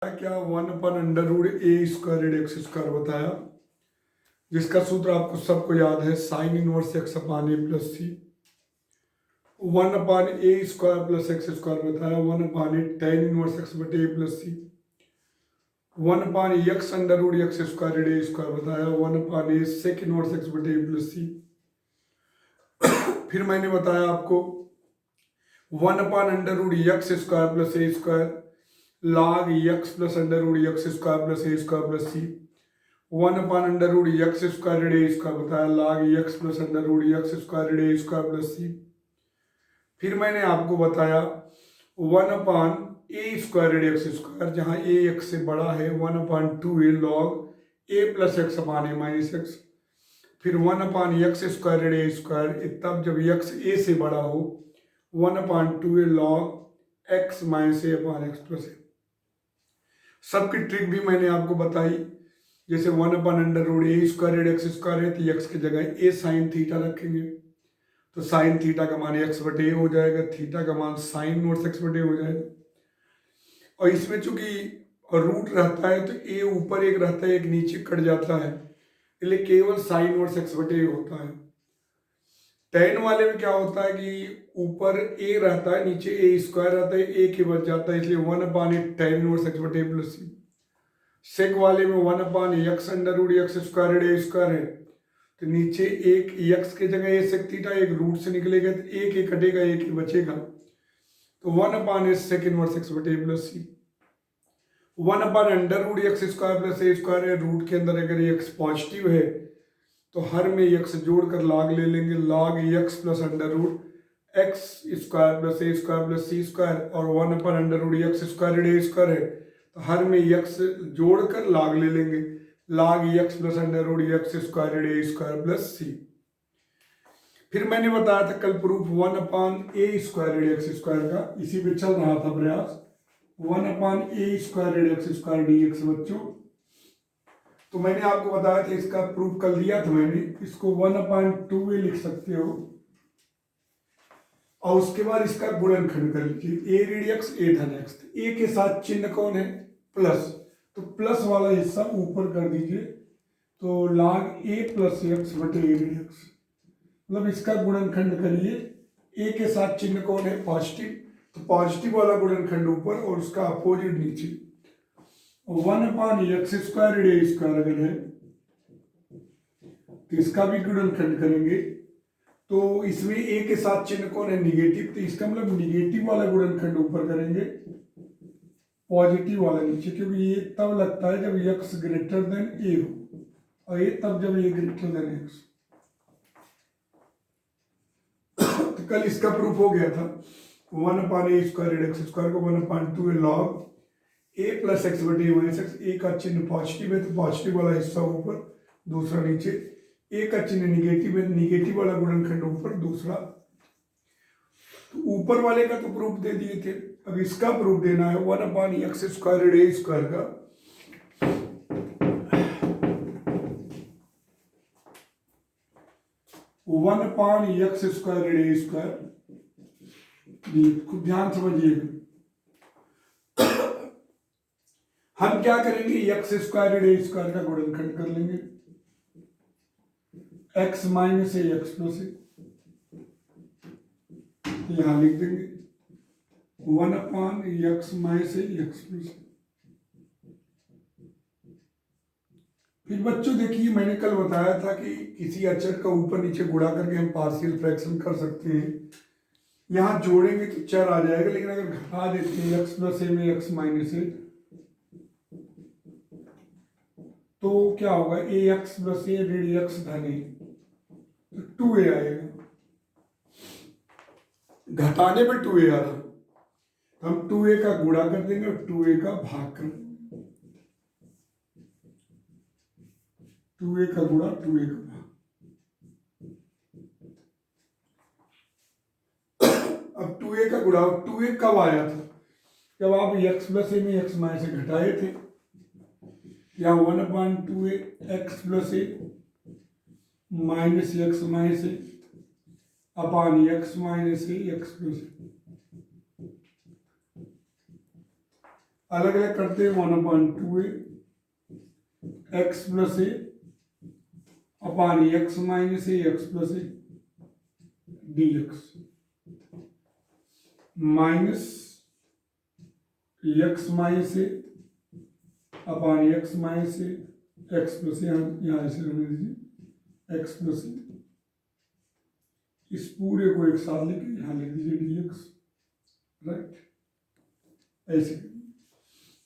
क्या 1/√a² x square बताया, जिसका सूत्र आपको सबको याद है साइन इनवर्स x/a प्लस सी। 1/a² प्लस x स्क्वायर बताया 1/a tan inverse x/a plus सी। 1/x√x² बताया 1/a sec inverse x/a plus c. फिर मैंने बताया आपको 1/√x² plus a² log x plus √x² plus a² plus c. 1/√x² बताया log x plus √x² plus c. फिर मैंने आपको बताया 1/a² जहाँ a x से बड़ा है 1/2a log a plus x/a minus x। फिर 1/x² तब जब x a से बड़ा हो 1/2a log x minus a/x plus a। सबकी ट्रिक भी मैंने आपको बताई, जैसे 1/√a² है तो x की जगह a साइन थीटा रखेंगे तो साइन थीटा का मान x/a हो जाएगा, थीटा का मान साइन इनवर्स x/a हो जाएगा। और इसमें चूंकि रूट रहता है तो a ऊपर एक रहता है एक नीचे कट जाता है, इसलिए केवल साइन इनवर्स x/a होता है। tan वाले में क्या होता है कि ऊपर a रहता है नीचे a² रहता है, a के बच जाता है, इसलिए 1/a tan inverse x/a plus c. Sec वाले में 1/x√x² है तो नीचे एक x के जगह a सेक थीटा, एक रूट से निकलेगा तो एक ही कटेगा एक ही बचेगा, तो 1/a sec inverse x/a plus c. 1/√x² plus a² है, रूट के अंदर अगर x पॉजिटिव है तो हर में x जोड़कर log ले लेंगे, log x plus √x² plus a² plus c², और 1/√x² है तो हर में x जोड़कर log ले लेंगे, log x plus √x² plus c. फिर मैंने बताया था कल प्रूफ 1/a² का, इसी पे चल रहा था प्रयास। 1/a² dx बच्चों, तो मैंने आपको बताया था इसका प्रूफ कर दिया था मैंने, इसको 1/2a लिख सकते हो और उसके बाद इसका गुणनखंड कर लीजिए, a रेडियक्स a धन x, a के साथ चिन्ह कौन है प्लस, तो प्लस वाला हिस्सा ऊपर कर दीजिए, तो log a प्लस x बटे a रेडियक्स, मतलब इसका गुणनखंड करिए, a के साथ चिन्ह कौन है पॉजिटिव, तो पॉजिटिव वाला गुणनखंड ऊपर और उसका अपोजिट नीचे। 1/x² अगर है तो इसका भी गुणनखंड करेंगे, तो इसमें a के साथ चिन्ह कौन है निगेटिव, तो इसका मतलब निगेटिव वाला गुणनखंड ऊपर करेंगे, पॉजिटिव वाला नीचे, क्योंकि ये तब लगता है जब x ग्रेटर देन a हो और ये तब जब a ग्रेटर देन x। तो कल इसका प्रूफ हो गया था 1/a² को 1/2a log a plus x/a minus x, a का चिन्ह पॉजिटिव है तो पॉजिटिव वाला हिस्सा ऊपर दूसरा नीचे, a का चिन्ह निगेटिव है निगेटिव वाला गुणनखंड ऊपर दूसरा। तो ऊपर वाले का तो प्रूफ दे दिए थे, अब इसका प्रूफ देना है 1/x² का। वन अपॉन x² खुद ध्यान समझिएगा, हम क्या करेंगे x² का गुणनखंड कर लेंगे, x minus a x plus a, यहां लिख देंगे 1/x minus a x plus a। फिर बच्चों देखिए मैंने कल बताया था कि किसी अचर का ऊपर नीचे गुणा करके हम पार्शियल फ्रैक्शन कर सकते हैं, यहां जोड़ेंगे तो चर आ जाएगा, लेकिन अगर घटा देते हैं x प्लस a में x माइनस a तो क्या होगा, ax प्लस a रेडियक्स धन a, तो 2a आएगा, घटाने पे 2a आ रहा, हम 2a का गुणा कर देंगे और 2a का भाग कर देंगे, 2a का गुणा 2a का भाग। अब 2a का गुणा 2a कब आया था, जब आप x प्लस a में x माइनस से घटाए थे, या 1/2a x plus a minus x minus a upon x minus a x plus a। अलग अलग करते हैं 1/2a x plus A upon x minus A x plus A D x minus x minus A upon x minus A x plus यहाँ ऐसे रहने दीजिए x plus ए, इस पूरे को एक साथ लेके यहाँ लिख दीजिए डी एक्स, राइट। ऐसे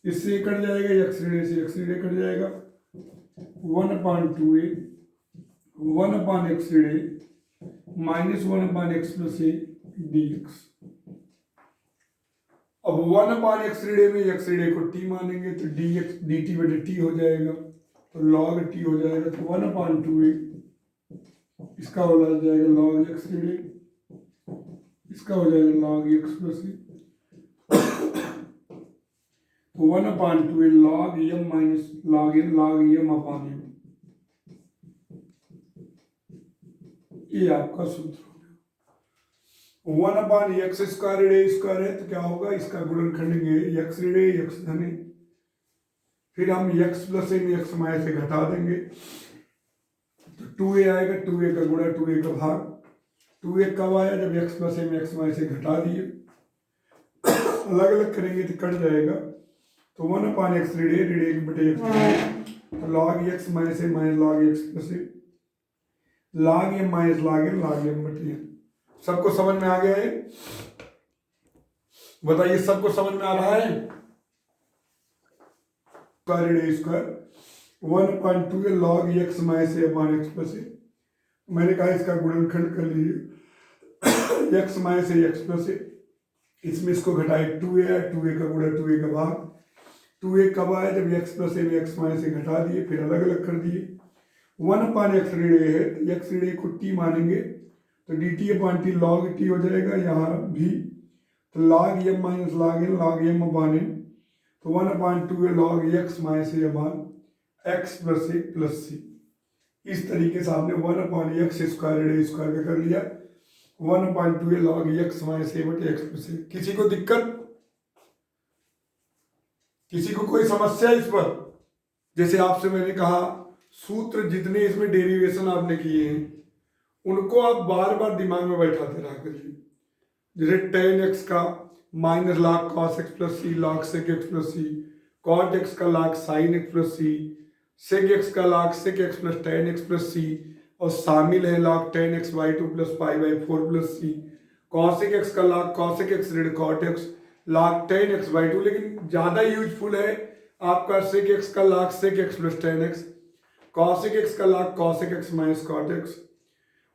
इससे कट जाएगा एक्स ऋण से एक्स ऋण कट जाएगा 1/2a 1/x ऋण minus 1/x plus A D x. अब 1/x ऋण में x ऋण को t मानेंगे तो dx dt बटे t हो जाएगा, तो log t हो जाएगा, तो 1/2a इसका हो जाएगा log x ऋण, इसका हो जाएगा log x प्लस ए, तो 1/2a log m minus log m अपान m, ये आपका सूत्र हो गया। 1/x स्क्वायर ऋण स्क्वायर है तो क्या होगा, इसका गुणनखंड लेंगे x ऋण x धन, फिर हम x प्लस ए में x माइनस से घटा देंगे तो 2a आएगा, 2a का गुणा 2a का भाग, 2a कब आया जब x प्लस ए में x माइनस से घटा दिए, अलग अलग करेंगे तो कट जाएगा, तो 1/x ऋण 1 बटे x तो log x माइनस ए माइनस log x प्लस ए log m minus log m बटे n। सबको समझ में आ गया है? बताइए सबको समझ में आ रहा है? ऋण स्क्वायर 1/2 log x माइनस ए अपान x प्लस ए, मैंने कहा इसका गुणनखंड कर लीजिए x माइनस ए एक्स प्लस ए, इसमें इसको घटाए 2a है, 2a का गुणा 2a का भाग, 2a कब आया जब x प्लस ए में x माइनस से घटा दिए, फिर अलग अलग कर दिए। 1/x ऋण है तो x ऋण को t मानेंगे तो dt अपान t log t हो जाएगा, यहाँ भी तो log m minus log m अपान n, तो 1/2 log x माइनस ए अपान x प्लस ए प्लस सी। इस तरीके से आपने 1/x स्क्वायर ऋण स्क्वायर का कर लिया, 1/2 log x माइनस ए बटे x प्लस ए। किसी को दिक्कत, किसी को कोई समस्या इस पर? जैसे आपसे मैंने कहा सूत्र जितने इसमें डेरिवेशन आपने किए हैं उनको आप बार बार दिमाग में बैठाते रहा करिए। जैसे tan x का minus log cos x plus c log sec x plus c, cot x का log sin x plus c, sec x का log sec x plus tan x plus c, और शामिल है log tan x by 2 plus pi by 4 plus c, cosec x का log cosec x ऋण cot x log tan x by 2, लेकिन ज़्यादा useful है आपका sec x का log sec x plus tan x, cosec x का log cosec x minus cot x,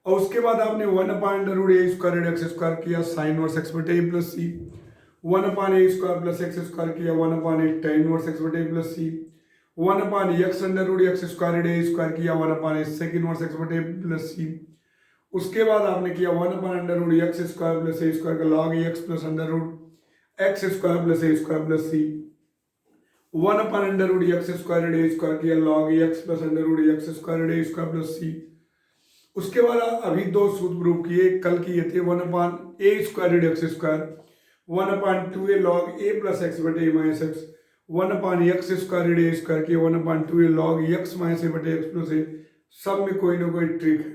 और उसके बाद आपने 1/√a स्क्वायर x स्क्वायर किया साइन इनवर्स x बटे a plus c, 1/a square plus x square किया 1/a tan inverse x बटे a plus c, 1/x square a square किया 1/a sec inverse x बटे a प्लस सी। उसके बाद आपने किया 1/√x square plus a square का log x plus √x square plus a square plus c, 1/√x square a square किया log x plus √x square a square plus c. उसके बाद अभी दो सूत्र प्रूव किए, कल किए थे 1/a square x square 1/2a log a plus x बटे a minus x, 1/x square a square किया 1/2a log x minus a बटे x प्लस a। सब में कोई ना कोई ट्रिक है।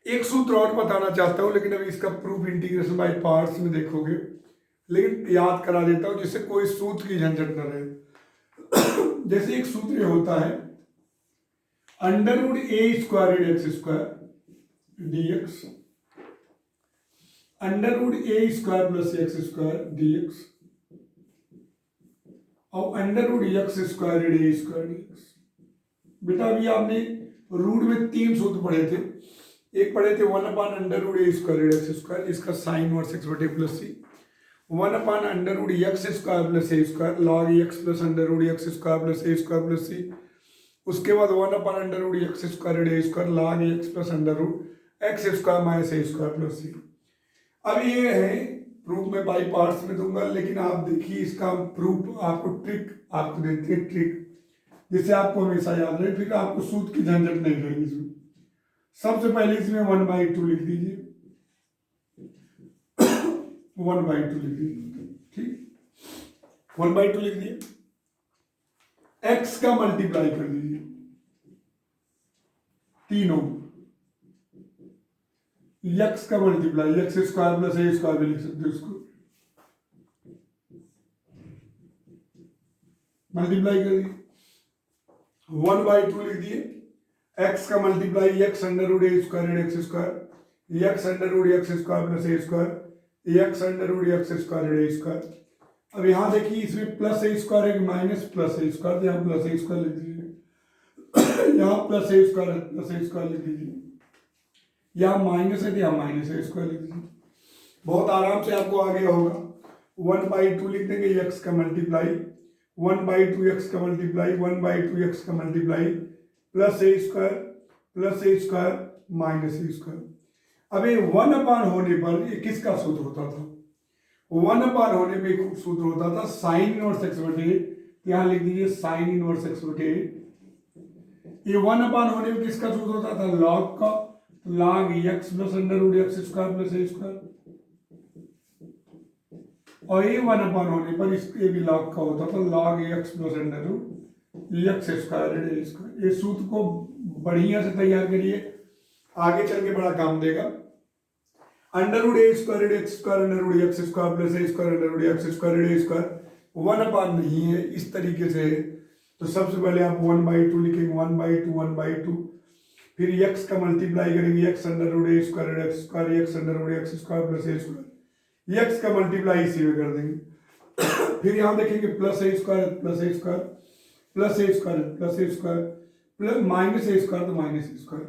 एक सूत्र और बताना चाहता हूँ लेकिन अभी इसका प्रूफ इंटीग्रेशन बाय पार्ट्स में देखोगे, लेकिन याद करा देता हूँ जिससे कोई सूत्र की झंझट न रहे। जैसे एक सूत्र होता है √a square x square dx, √a square plus x square dx, और √x square a square dx। बेटा अभी आपने रूट में 3 सूत्र पढ़े थे, एक पढ़े थे 1/√a स्क्वायर x स्क्वायर, इसका साइन इनवर्स x बटे plus c, 1/√x square plus a square log x plus √x square plus a square plus c. उसके बाद 1/√x square a square log x plus √x square minus a square plus c. अब ये है proof में by parts में दूंगा, लेकिन आप देखिए इसका प्रूफ आपको ट्रिक आपको देते हैं, ट्रिक जिससे आपको हमेशा याद रहे, फिर आपको सूत्र की झंझट नहीं रहेगी इसमें। सबसे पहले इसमें 1/2 लिख दीजिए, 1/2 लिख दीजिए, ठीक। 1/2 लिख दिए, x का मल्टीप्लाई कर दीजिए तीनों, x का multiply x square plus a square भी लिख सकते हो उसको, मल्टीप्लाई कर दिए 1/2 लिख दिए, x का multiply x under root a square x square, x under root x square plus a square, x under root x square a square. अब यहां देखिए इसमें प्लस ए स्क्वायर है कि माइनस प्लस ए स्क्वायर, यहां plus a square लिख दीजिए यहां प्लस ए स्क्वायर लिख दीजिए, यहां माइनस है तो यहां माइनस ए स्क्वायर लिख दीजिए, बहुत आराम से आपको आ गया होगा। 1/2 लिख देंगे एक्स का मल्टीप्लाई 1/2 एक्स का मल्टीप्लाई 1/2 एक्स का multiply plus a square minus a square. अब ये 1/, होने पर ये किसका सूत्र होता था? 1/, होने पे एक सूत्र होता था साइन इनवर्स एक्स बटे, यहां लिख दीजिए साइन इनवर्स एक्स बटे। ये 1/, होने पे किसका सूत्र होता था? लॉग का, log x plus under root x square plus a square. और ये 1/, होने पर इसके भी लॉग का होता था log x plus under root x square a square. ये सूत्र को बढ़िया से तैयार करिए, आगे चल के बड़ा काम देगा। Under root a square x square under root x square plus a square under root x square a square 1/, नहीं है इस तरीके से। तो सबसे पहले आप 1/2 लिखेंगे 1/2 फिर एक्स का मल्टीप्लाई करेंगे x under root a square x under root x square plus a square, x का मल्टीप्लाई इसी में कर देंगे फिर यहां देखेंगे plus a square plus a square plus a square plus a square plus minus a square तो minus a square.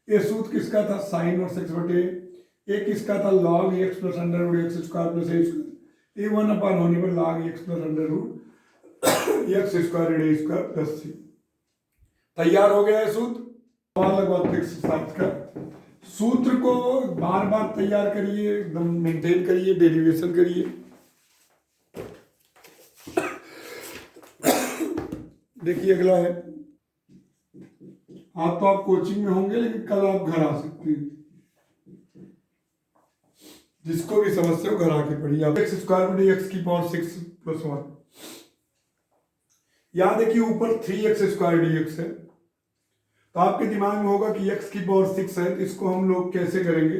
ये सूत्र किसका था? साइन और एक्स बटे। एक किसका था? Log x plus under root x square plus a square. ये 1/, होने पर log x plus under root x square a square plus c. तैयार हो गया है सूत्र। अलग बात एक्सरसाइज का सूत्र को बार बार तैयार करिए, एकदम मेंटेन करिए, डेरिवेशन करिए। देखिए अगला है, आज तो आप कोचिंग में होंगे लेकिन कल आप घर आ सकते हैं, जिसको भी समस्या हो घर आके पढ़िए आप। एक्स स्क्वायर बटे एक्स की पावर 6 + 1। यहां देखिए ऊपर 3x स्क्वायर dx है, तो आपके दिमाग में होगा कि x की पावर 6 है, तो इसको हम लोग कैसे करेंगे?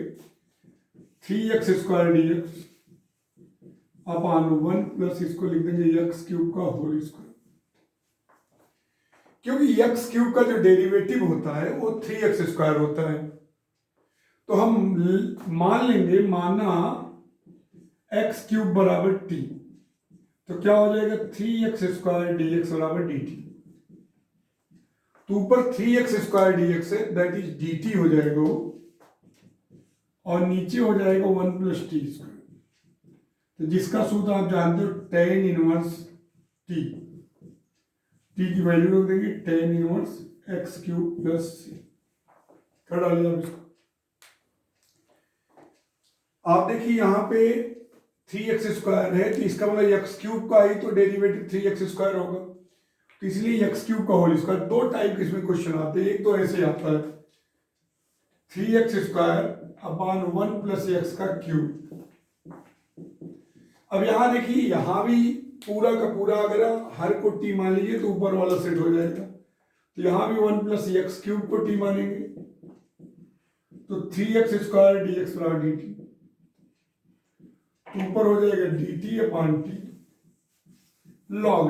3x square dx upon 1 plus इसको लिख देंगे x क्यूब का होल स्क्वायर। क्योंकि x क्यूब का जो डेरिवेटिव होता है वो 3x स्क्वायर होता है, तो हम मान लेंगे, माना x क्यूब बराबर t, तो क्या हो जाएगा? 3x स्क्वायर dx बराबर dt। तो ऊपर 3x स्क्वायर dx है, दैट इज dt हो जाएगा वो, और नीचे हो जाएगा 1 + t स्क्वायर। तो जिसका सूत्र आप जानते हो tan इनवर्स t, t की वैल्यू रख देंगे tan inverse x cube plus c। कर डालिए आप इसको। आप देखिए यहां पे 3x स्क्वायर है, तो इसका मतलब x क्यूब का ही तो डेरिवेटिव 3x स्क्वायर होगा, तो इसलिए x क्यूब का होल स्क्वायर। दो टाइप के इसमें क्वेश्चन आते हैं, एक तो ऐसे आता है 3x स्क्वायर अपॉन 1 + x का क्यूब। अब यहां देखिए, यहां भी पूरा का पूरा अगर हर को t मान लीजिए तो ऊपर वाला सेट हो जाएगा, तो यहां भी 1 + x क्यूब को t मानेंगे, तो 3x स्क्वायर dx बराबर dt, तो ऊपर हो जाएगा dt upon t log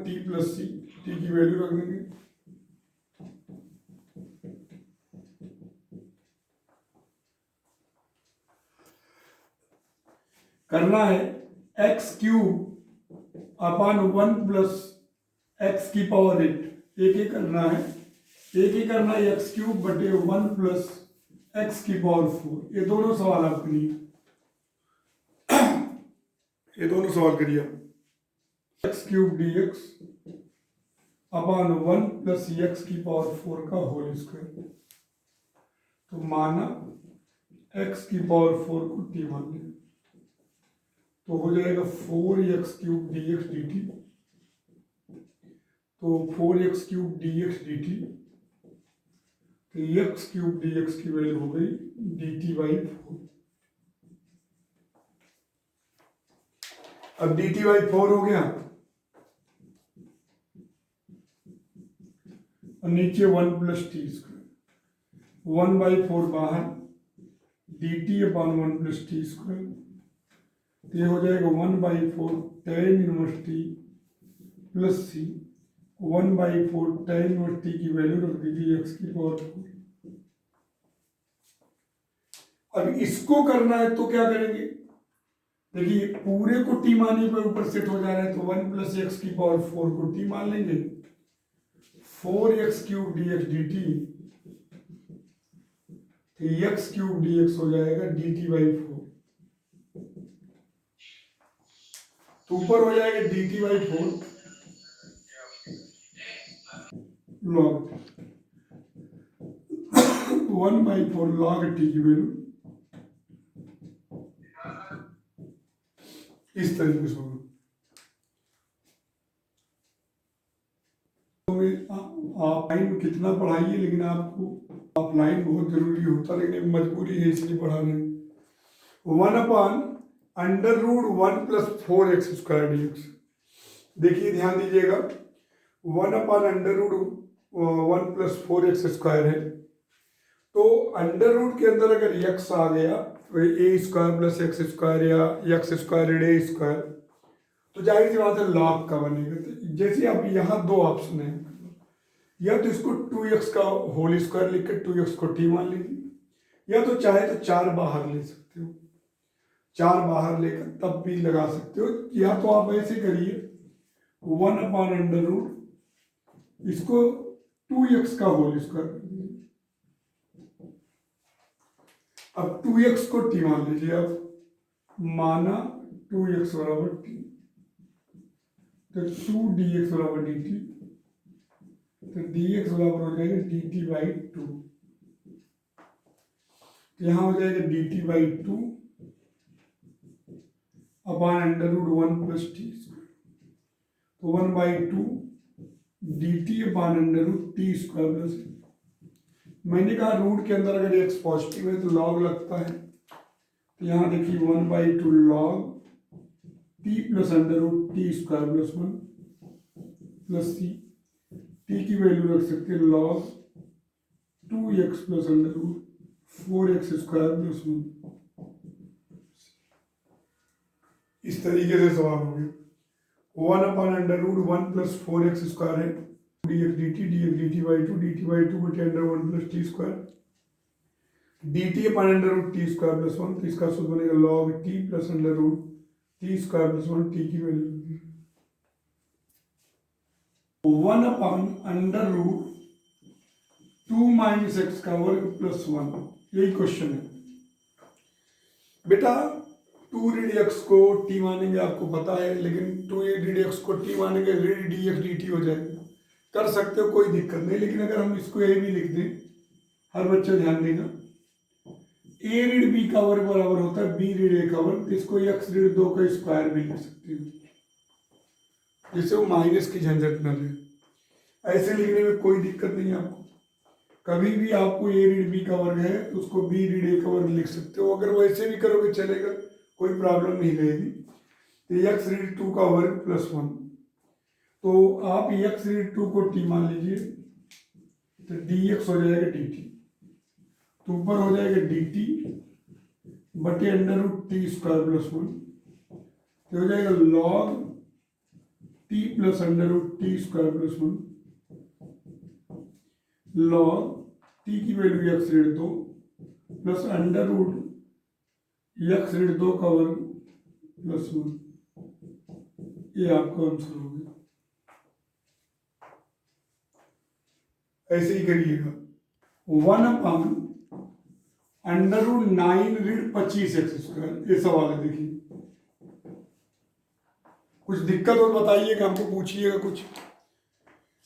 t + c, t की वैल्यू रख देंगे। करना है x क्यूब अपॉन 1 + x की पावर 8, एक ही करना है, x क्यूब बटे 1 + x की पावर 4। ये दोनों सवाल आप करिए, ये दोनों सवाल करिए। x cube dx upon 1 + x की पावर 4 का होल स्क्वायर। तो माना x की पावर 4 को t मान लिया, तो हो जाएगा 4x क्यूब dx dt, तो 4x क्यूब dx dt, तो x क्यूब dx की वैल्यू हो गई dt/4। अब डी टी बाई 4 हो गया और नीचे 1 प्लस टी स्क्वायर, 1/4 बाहर, D T upon 1 plus T square, तो ये हो जाएगा 1/4 tan इनवर्स टी प्लस सी, 1/4 tan इनवर्स टी की वैल्यू रख दीजिए x की पावर 4। अब इसको करना है तो क्या करेंगे, देखिए पूरे को टी मानने पर ऊपर सेट हो जा रहा है, तो 1 प्लस एक्स की पावर 4 को टी मान लेंगे, 4x³ dx dt, तो x³ dx हो जाएगा dt/4, तो ऊपर हो जाएगा dt/4 log 1/4 log t की वैल्यू इस तरीके से होगा। आप लाइन कितना पढ़ाइए, लेकिन आपको ऑफलाइन बहुत जरूरी होता, लेकिन मजबूरी है इसलिए पढ़ा रहे हैं। 1/√1 + 4x² dx, देखिए ध्यान दीजिएगा, 1/√1 + 4x² है, तो अंडर रूट के अंदर अगर x आ गया तो a² + x² या x²a², तो जाहिर सी बात है लॉग का बनेगा। तो जैसे अब यहाँ दो ऑप्शन है, या तो इसको 2x का होल स्क्वायर लिख कर 2x को t मान लीजिए, या तो चाहे तो 4 बाहर ले सकते हो, 4 बाहर लेकर तब भी लगा सकते हो, या तो आप ऐसे करिए 1/√, इसको 2x का होल स्क्वायर कर दीजिए। अब 2x को t मान लीजिए, अब माना 2x बराबर t, तो 2dx बराबर dt, तो dx बराबर हो जाएगा dt/2, यहां हो जाएगा dt/2 /√1 + t², तो 1/2 dt/√t²। मैंने कहा रूट के अंदर अगर x पॉजिटिव है तो लॉग लगता है, तो यहां देखिए 1/2 log t + √t² + 1 plus c, t की वैल्यू रख सकते हैं log 2x + √4x² + 1। इस तरीके से सवाल हो गया। 1/√1 + 4x² है, dx dt, dx dt/2, dt/2 √1 + t², dt/√t² + 1, तो इसका सूत्र बनेगा log t + √t² + 1, t की वैल्यू 1/√2 - x² + 1, यही क्वेश्चन है बेटा। 2 को t मानेंगे आपको पता है, लेकिन 2 को t मानेंगे dx dt हो जाएगा, कर सकते हो कोई दिक्कत नहीं, लेकिन अगर हम इसको ये भी लिख दें, हर बच्चा ध्यान देगा, a/b का वर्ग बराबर होता है b/a का वर्ग, इसको x/2 का स्क्वायर भी लिख सकते हो, जिससे वो माइनस की झंझट न रहे। ऐसे लिखने में कोई दिक्कत नहीं है आपको, कभी भी आपको a/b का वर्ग है तो उसको b/a का वर्ग लिख सकते हो, अगर वैसे भी करोगे चलेगा, कोई प्रॉब्लम नहीं रहेगी। तो x/2 का वर्ग + 1, तो आप x/2 को t मान लीजिए, तो dx हो जाएगा dt, तो ऊपर हो जाएगा dt बटे √t² + 1, तो हो जाएगा log t + √t² + 1 log t की वैल्यू x/2 प्लस √x/2 का वर्ग + 1, ये आपका आंसर हो गया। ऐसे ही करिएगा। 1/√9-25x², ये सवाल है, देखिए कुछ दिक्कत हो बताइएगा, हमको पूछिएगा कुछ।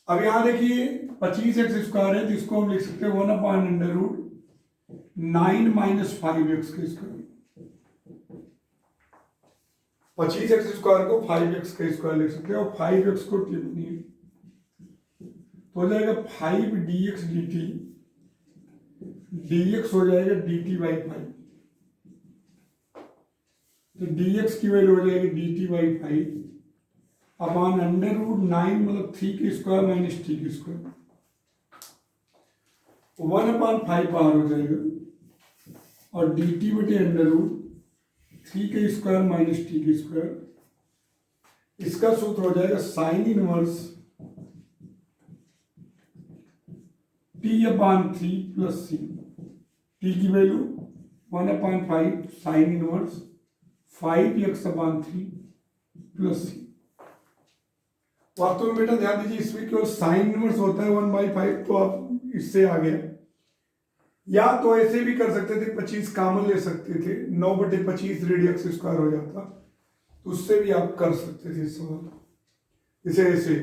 अब यहां देखिए 25x² है, तो इसको हम लिख सकते हैं 1/√9 - 5x²। 25x² को 5x² लिख सकते हैं, और 5x को t बनिए, तो हो जाएगा 5dx dt, dx हो जाएगा dt/5, तो dx की वैल्यू हो जाएगी dt/5 अपॉन √9 मतलब 3 के स्क्वायर माइनस t के स्क्वायर 1/5 बाहर हो जाएगा और dt/√3 के स्क्वायर माइनस t के स्क्वायर। इसका सूत्र हो जाएगा sine inverse t/3 plus c। t की value 1/5 sine inverse 5x/3 plus c। वास्तव में बेटा ध्यान दीजिए, इसमें केवल साइन इनवर्स होता है 1/5, तो आप इससे आ गया। या तो ऐसे भी कर सकते थे, 25 कॉमन ले सकते थे, 9/25 रेडियक्स स्क्वायर हो जाता, तो उससे भी आप कर सकते थे सवाल। इसे ऐसे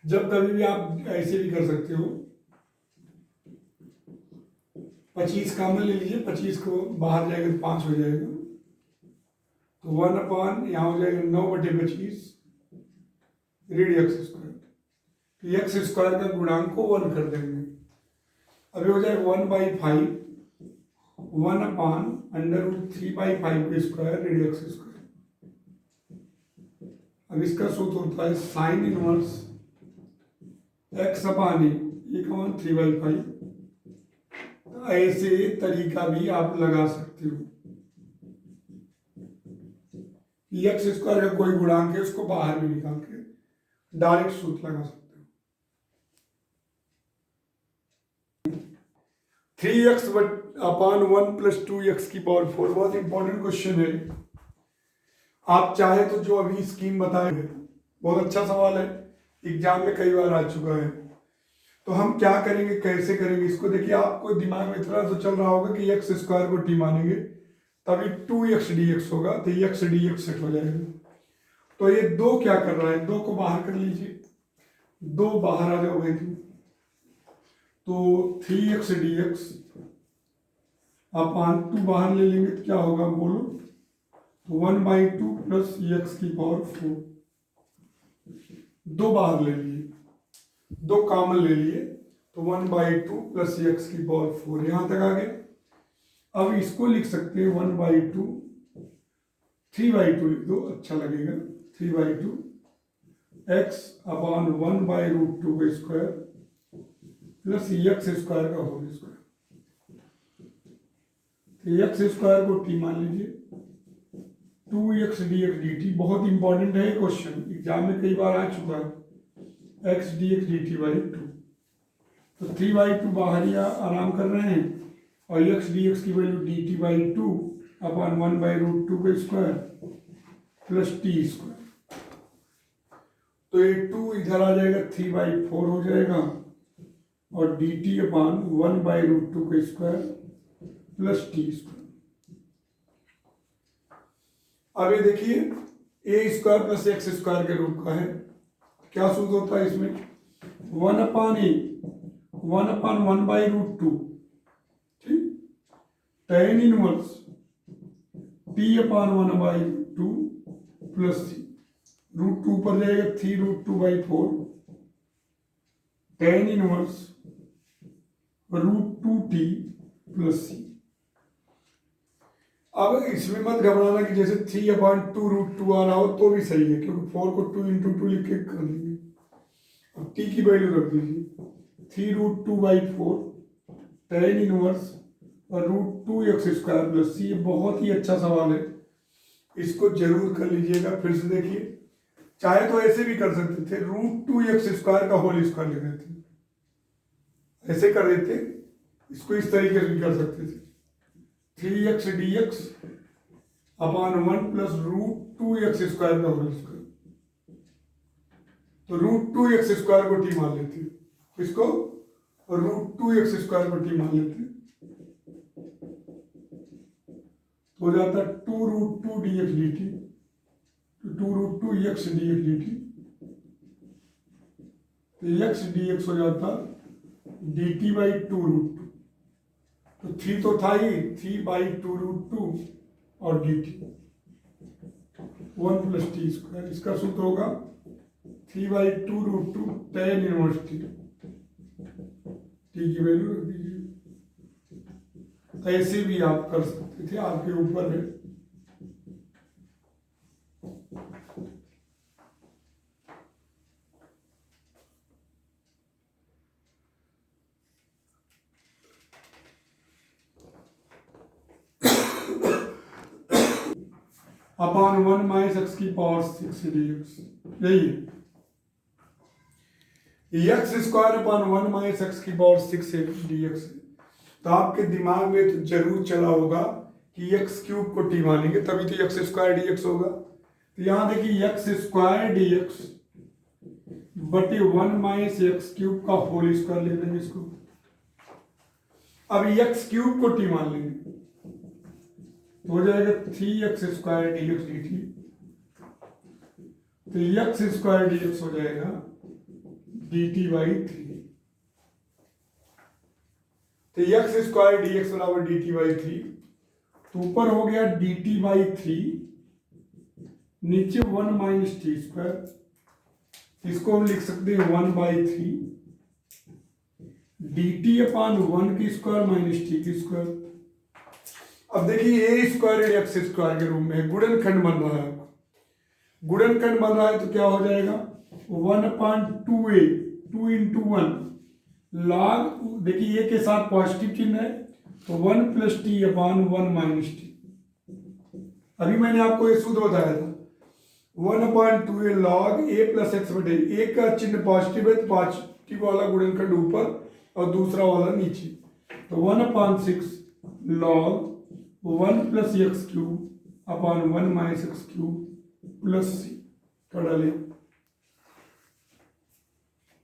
जब कभी भी आप ऐसे भी कर सकते हो, 25 कॉमन ले लीजिए, 25 को बाहर जाएगा तो 5 हो जाएगा, तो 1 यहाँ हो जाएगा 9/25 रेडियक्स स्क्वायर। तो एक्स स्क्वायर का गुणांक को 1 कर देंगे। अभी हो जाएगा 1/5 1/√3/5 के स्क्वायर रेडियक्स स्क्वायर। अब इसका सूत्र होता है साइन इनवर्स x/a ये कौन 3/5। ऐसे तरीका भी आप लगा सकते हो, एक्स स्क्वायर का कोई गुणांक है उसको बाहर भी निकाल के डायरेक्ट सूत्र लगा सकते हो। 3x/1 + 2x की पावर 4 बहुत इंपॉर्टेंट क्वेश्चन है। आप चाहे तो जो अभी स्कीम बताए बहुत अच्छा सवाल है, एग्जाम में कई बार आ चुका है। तो हम क्या करेंगे, कैसे करेंगे इसको देखिए। आपको दिमाग में इतना तो चल रहा होगा कि एक्स स्क्वायर को t मानेंगे तभी 2x dx होगा, तो x dx सेट हो जाएगा। तो ये 2 क्या कर रहा है, 2 को बाहर कर लीजिए, 2 बाहर आ जाओ भाई। तो 3x dx अपॉन 2 बाहर ले लेंगे तो क्या होगा बोलो, तो 1/2 प्लस x की पावर 4। 2 बाहर ले लिए, 2 कॉमन ले लिए, तो 1/2 प्लस x की पावर 4 यहां तक आ गए। अब इसको लिख सकते हैं 1/2 3/2 लिख दो, अच्छा लगेगा। 3/2 x अपॉन 1/√2 का स्क्वायर प्लस x स्क्वायर का होल स्क्वायर। तो x स्क्वायर को t मान लीजिए, 2x dx dt बहुत इंपॉर्टेंट है क्वेश्चन, एग्जाम में कई बार आ चुका है। x dx dt/2, तो 3/2 बाहर ही आराम कर रहे हैं और x dx की वैल्यू dt/2 अपॉन 1/√2 का स्क्वायर प्लस t स्क्वायर। तो ये 2 इधर आ जाएगा, 3/4 हो जाएगा और dt अपॉन 1/√2 का स्क्वायर प्लस t स्क्वायर। अब ये देखिए a square plus x square के रूप का है। क्या सूत्र होता है इसमें, 1/a 1/1/√2, ठीक, tan inverse t/1/2 plus c, √2 पर जाएगा 3√2/4 tan inverse √2t plus c। अब इसमें मत घबराना कि जैसे 3/2√2 आ रहा हो तो भी सही है, क्योंकि 4 को 2 × 2 लिख के कर लेंगे। अब t की वैल्यू रख दीजिए 3√2/4 tan इनवर्स और √2x स्क्वायर प्लस c। ये बहुत ही अच्छा सवाल है, इसको जरूर कर लीजिएगा। फिर से देखिए, चाहे तो ऐसे भी कर सकते थे, √2x स्क्वायर का होल स्क्वायर लिख देते, ऐसे कर देते, इसको इस तरीके से भी कर सकते थे, 3x dx upon 1 plus √2x square का होल स्क्वायर। तो √2x स्क्वायर को t मान लेते, इसको √2x स्क्वायर को t मान लेते, हो जाता 2√2 dx dt, 2√2x dx dt, तो x dx हो जाता dt/2√2। तो 3 तो था ही, 3/2√2 और dt 1 प्लस t स्क्वायर। इसका सूत्र होगा 3/2√2 tan इनवर्स t। की वैल्यू रख दीजिए। ऐसे भी आप कर सकते थे, आपके ऊपर है। अपॉन 1 माइनस एक्स की पावर 6 dx, यही है x square upon 1 minus x की पावर 6 dx। तो आपके दिमाग में तो जरूर चला होगा कि एक्स क्यूब को टी मानेंगे तभी तो एक्स स्क्वायर dx होगा। तो यहां देखिए एक्स स्क्वायर dx बटे 1 माइनस एक्स क्यूब का होल स्क्वायर लिख देंगे इसको। अब एक्स क्यूब को टी मान लेंगे तो हो जाएगा 3x स्क्वायर dx dt। तो एक्स स्क्वायर dx हो जाएगा dt बाई 3। तो एक्स स्क्वायर dx बराबर dt बाई 3। तो ऊपर हो गया dt बाई 3, नीचे 1 माइनस टी स्क्वायर। इसको हम लिख सकते हैं 1 बाई 3 dt अपान 1 की स्क्वायर माइनस टी की स्क्वायर। अब देखिए ए स्क्वायर एक्स स्क्वायर के रूप में गुणनखंड बन रहा है। गुणनखंड बन रहा है तो क्या हो जाएगा 1 अपान 2a 2 इंटू 1 लॉग, देखिए ए के साथ पॉजिटिव चिन्ह है तो 1 plus T upon 1 minus T. अभी मैंने आपको ये सूत्र बताया था 1 अपान 2a लॉग ए प्लस एक्स बटे ए का चिन्ह पॉजिटिव है तो पॉजिटिव वाला गुणनखंड ऊपर और दूसरा वाला नीचे। तो 1 upon 6 log 1 plus x cube upon 1 minus x cube plus c कर डालें।